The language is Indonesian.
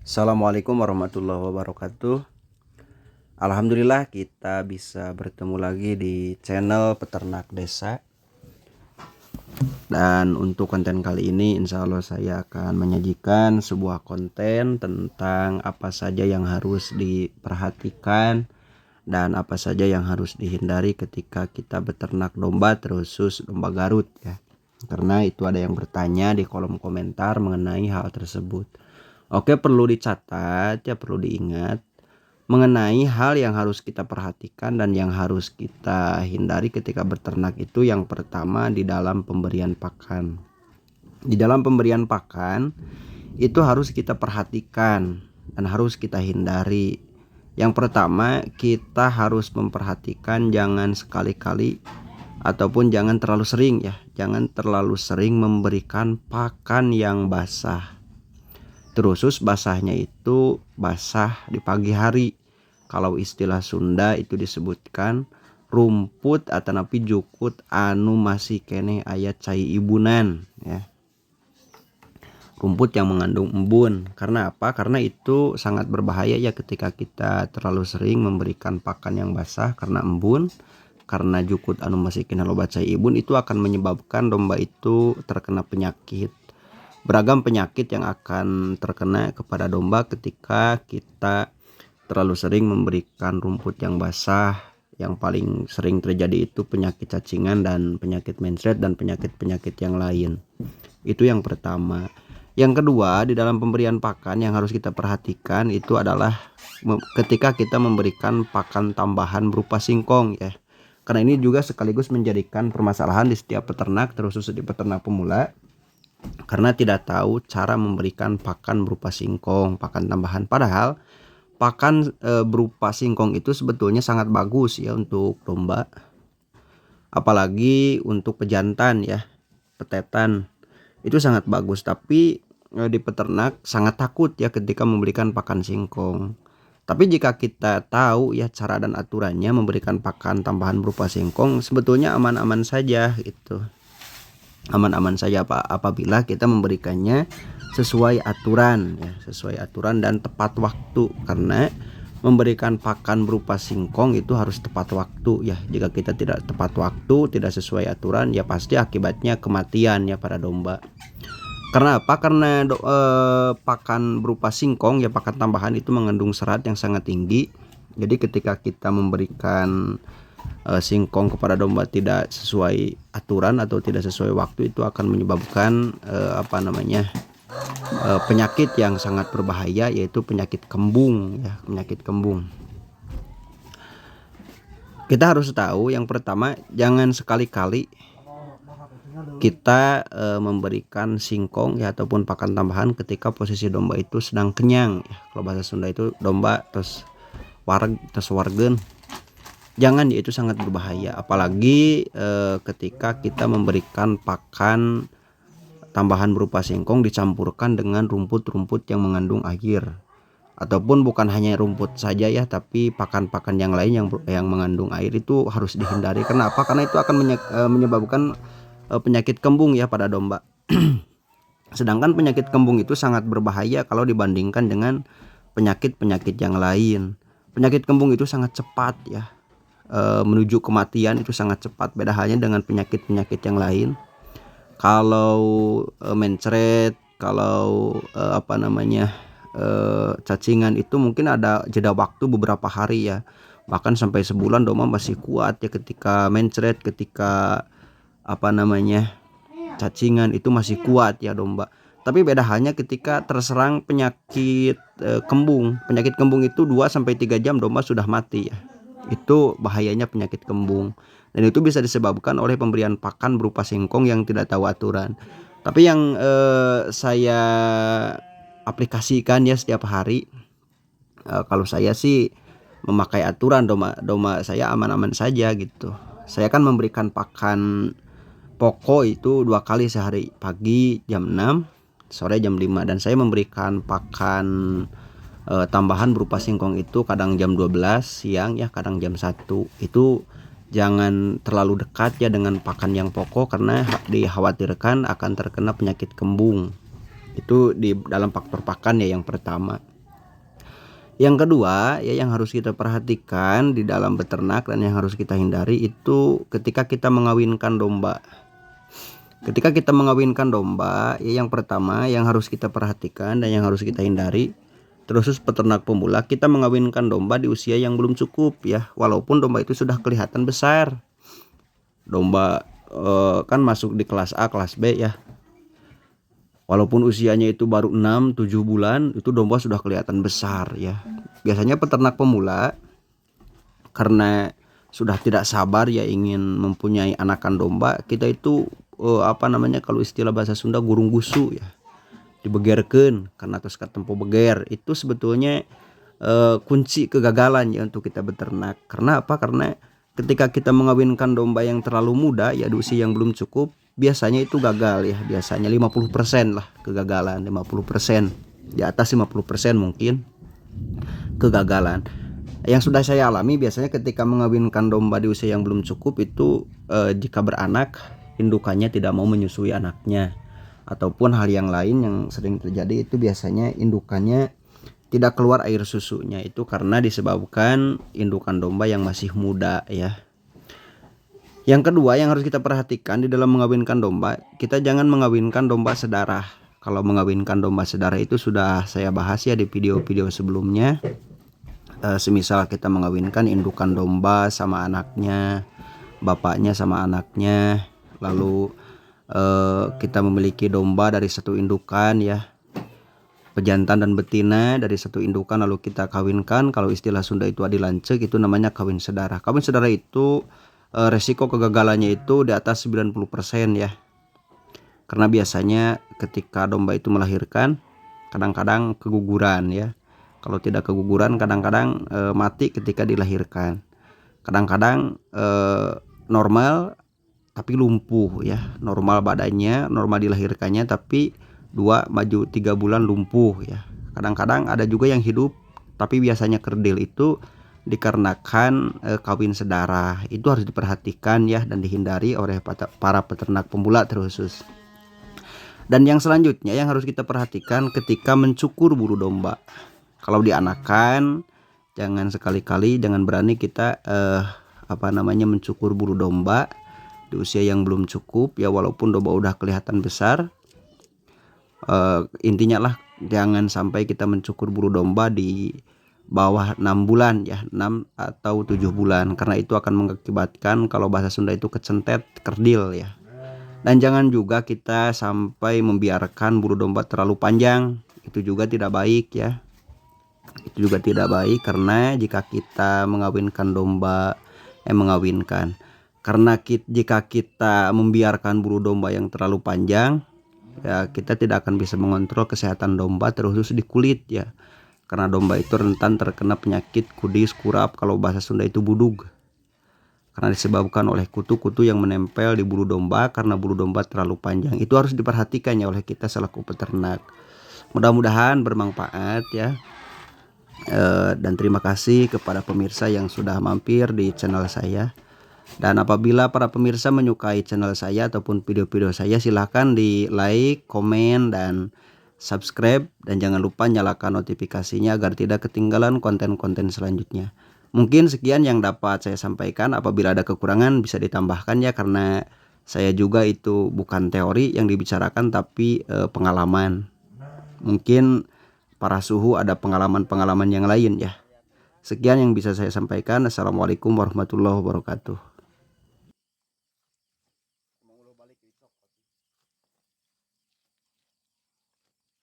Assalamualaikum warahmatullahi wabarakatuh. Alhamdulillah kita bisa bertemu lagi di channel Peternak Desa. Dan untuk konten kali ini insya Allah saya akan menyajikan sebuah konten tentang apa saja yang harus diperhatikan dan apa saja yang harus dihindari ketika kita beternak domba, terkhusus domba Garut ya. Karena itu ada yang bertanya di kolom komentar mengenai hal tersebut. Oke, perlu dicatat ya, perlu diingat mengenai hal yang harus kita perhatikan dan yang harus kita hindari ketika beternak itu. Yang pertama, di dalam pemberian pakan. Di dalam pemberian pakan itu harus kita perhatikan dan harus kita hindari. Yang pertama, kita harus memperhatikan jangan sekali-kali ataupun jangan terlalu sering ya. Jangan terlalu sering memberikan pakan yang basah. Terus basahnya itu basah di pagi hari. Kalau istilah Sunda itu disebutkan rumput atau napi jukut anu masih kene ayat cai ibunan ya. Rumput yang mengandung embun. Karena apa? Karena itu sangat berbahaya ya ketika kita terlalu sering memberikan pakan yang basah karena embun. Karena jukut anu masih kene loba cai ibun itu akan menyebabkan domba itu terkena penyakit. Beragam penyakit yang akan terkena kepada domba ketika kita terlalu sering memberikan rumput yang basah. Yang paling sering terjadi itu penyakit cacingan dan penyakit mencret dan penyakit-penyakit yang lain. Itu yang pertama. Yang kedua, di dalam pemberian pakan yang harus kita perhatikan itu adalah ketika kita memberikan pakan tambahan berupa singkong ya. Karena ini juga sekaligus menjadikan permasalahan di setiap peternak, terkhusus di peternak pemula. Karena tidak tahu cara memberikan pakan berupa singkong, pakan tambahan. Padahal pakan berupa singkong itu sebetulnya sangat bagus ya untuk domba. Apalagi untuk pejantan ya, petetan. Itu sangat bagus, tapi di peternak sangat takut ya ketika memberikan pakan singkong. Tapi jika kita tahu ya cara dan aturannya memberikan pakan tambahan berupa singkong, sebetulnya aman-aman saja gitu. Aman-aman saja apabila kita memberikannya sesuai aturan ya, sesuai aturan dan tepat waktu. Karena memberikan pakan berupa singkong itu harus tepat waktu ya. Jika kita tidak tepat waktu, tidak sesuai aturan, ya pasti akibatnya kematian ya pada domba. Karena apa? Karena pakan berupa singkong ya, pakan tambahan itu mengandung serat yang sangat tinggi. Jadi ketika kita memberikan singkong kepada domba tidak sesuai aturan atau tidak sesuai waktu, itu akan menyebabkan penyakit yang sangat berbahaya, yaitu penyakit kembung ya, penyakit kembung. Kita harus tahu yang pertama, jangan sekali-kali kita memberikan singkong ya ataupun pakan tambahan ketika posisi domba itu sedang kenyang ya. Kalau bahasa Sunda itu domba terus wargen. Jangan, itu sangat berbahaya. Apalagi ketika kita memberikan pakan tambahan berupa singkong dicampurkan dengan rumput-rumput yang mengandung air. Ataupun bukan hanya rumput saja ya, tapi pakan-pakan yang lain yang mengandung air itu harus dihindari. Kenapa? Karena itu akan menyebabkan penyakit kembung ya pada domba. Sedangkan penyakit kembung itu sangat berbahaya kalau dibandingkan dengan penyakit-penyakit yang lain. Penyakit kembung itu sangat cepat ya, menuju kematian itu sangat cepat. Beda halnya dengan penyakit-penyakit yang lain. Kalau mencret, kalau cacingan itu mungkin ada jeda waktu beberapa hari ya, bahkan sampai sebulan domba masih kuat ya. Ketika mencret, ketika cacingan itu masih kuat ya domba. Tapi beda halnya ketika terserang penyakit kembung. Penyakit kembung itu 2-3 jam domba sudah mati ya. Itu bahayanya penyakit kembung. Dan itu bisa disebabkan oleh pemberian pakan berupa singkong yang tidak tahu aturan. Tapi yang saya aplikasikan ya setiap hari, kalau saya sih memakai aturan, domba saya aman-aman saja gitu. Saya kan memberikan pakan pokok itu 2 kali sehari, pagi jam 6, sore jam 5. Dan saya memberikan pakan tambahan berupa singkong itu kadang jam 12 siang ya, kadang jam 1. Itu jangan terlalu dekat ya dengan pakan yang pokok, karena dikhawatirkan akan terkena penyakit kembung. Itu di dalam faktor pakan ya yang pertama. Yang kedua ya yang harus kita perhatikan di dalam beternak dan yang harus kita hindari itu ketika kita mengawinkan domba. Ketika kita mengawinkan domba, ya yang pertama yang harus kita perhatikan dan yang harus kita hindari, terus peternak pemula, kita mengawinkan domba di usia yang belum cukup ya, walaupun domba itu sudah kelihatan besar. Domba kan masuk di kelas A, kelas B ya. Walaupun usianya itu baru 6-7 bulan, itu domba sudah kelihatan besar ya. Biasanya peternak pemula karena sudah tidak sabar ya ingin mempunyai anakan domba, kita itu kalau istilah bahasa Sunda gurung gusu ya. Dibegerkeun karena terus katempo beger. Itu sebetulnya kunci kegagalan ya untuk kita beternak. Karena apa? Karena ketika kita mengawinkan domba yang terlalu muda ya di usia yang belum cukup, biasanya itu gagal ya. Biasanya 50% lah kegagalan, 50%. Di atas 50% mungkin kegagalan. Yang sudah saya alami biasanya ketika mengawinkan domba di usia yang belum cukup itu jika beranak, indukannya tidak mau menyusui anaknya. Ataupun hal yang lain yang sering terjadi itu biasanya indukannya tidak keluar air susunya, itu karena disebabkan indukan domba yang masih muda ya. Yang kedua yang harus kita perhatikan di dalam mengawinkan domba, kita jangan mengawinkan domba sedarah. Kalau mengawinkan domba sedarah itu sudah saya bahas ya di video-video sebelumnya. Semisal kita mengawinkan indukan domba sama anaknya, bapaknya sama anaknya, lalu kita memiliki domba dari satu indukan ya, pejantan dan betina dari satu indukan, lalu kita kawinkan. Kalau istilah Sunda itu adi lancek, itu namanya kawin sedara. Kawin sedara itu resiko kegagalannya itu di atas 90% ya. Karena biasanya ketika domba itu melahirkan kadang-kadang keguguran ya. Kalau tidak keguguran kadang-kadang mati ketika dilahirkan. Kadang-kadang normal tapi lumpuh ya. Normal badannya, normal dilahirkannya, tapi 2-3 bulan lumpuh ya. Kadang-kadang ada juga yang hidup tapi biasanya kerdil, itu dikarenakan kawin sedara. Itu harus diperhatikan ya dan dihindari oleh para peternak pemula terkhusus. Dan yang selanjutnya yang harus kita perhatikan ketika mencukur bulu domba. Kalau dianakan jangan sekali-kali, jangan berani kita mencukur bulu domba di usia yang belum cukup ya, walaupun domba udah kelihatan besar. Intinya lah jangan sampai kita mencukur bulu domba di bawah 6 bulan ya, 6 atau 7 bulan, karena itu akan mengakibatkan kalau bahasa Sunda itu kecentet, kerdil ya. Dan jangan juga kita sampai membiarkan bulu domba terlalu panjang, itu juga tidak baik ya. Itu juga tidak baik karena jika kita mengawinkan domba jika kita membiarkan bulu domba yang terlalu panjang ya, kita tidak akan bisa mengontrol kesehatan domba terkhusus di kulit ya. Karena domba itu rentan terkena penyakit kudis, kurap, kalau bahasa Sunda itu budug. Karena disebabkan oleh kutu-kutu yang menempel di bulu domba karena bulu domba terlalu panjang. Itu harus diperhatikannya oleh kita selaku peternak. Mudah-mudahan bermanfaat ya. Dan terima kasih kepada pemirsa yang sudah mampir di channel saya. Dan apabila para pemirsa menyukai channel saya ataupun video-video saya, silahkan di like, komen, dan subscribe. Dan jangan lupa nyalakan notifikasinya agar tidak ketinggalan konten-konten selanjutnya. Mungkin sekian yang dapat saya sampaikan. Apabila ada kekurangan bisa ditambahkan ya, karena saya juga itu bukan teori yang dibicarakan tapi pengalaman. Mungkin para suhu ada pengalaman-pengalaman yang lain ya. Sekian yang bisa saya sampaikan. Assalamualaikum warahmatullahi wabarakatuh.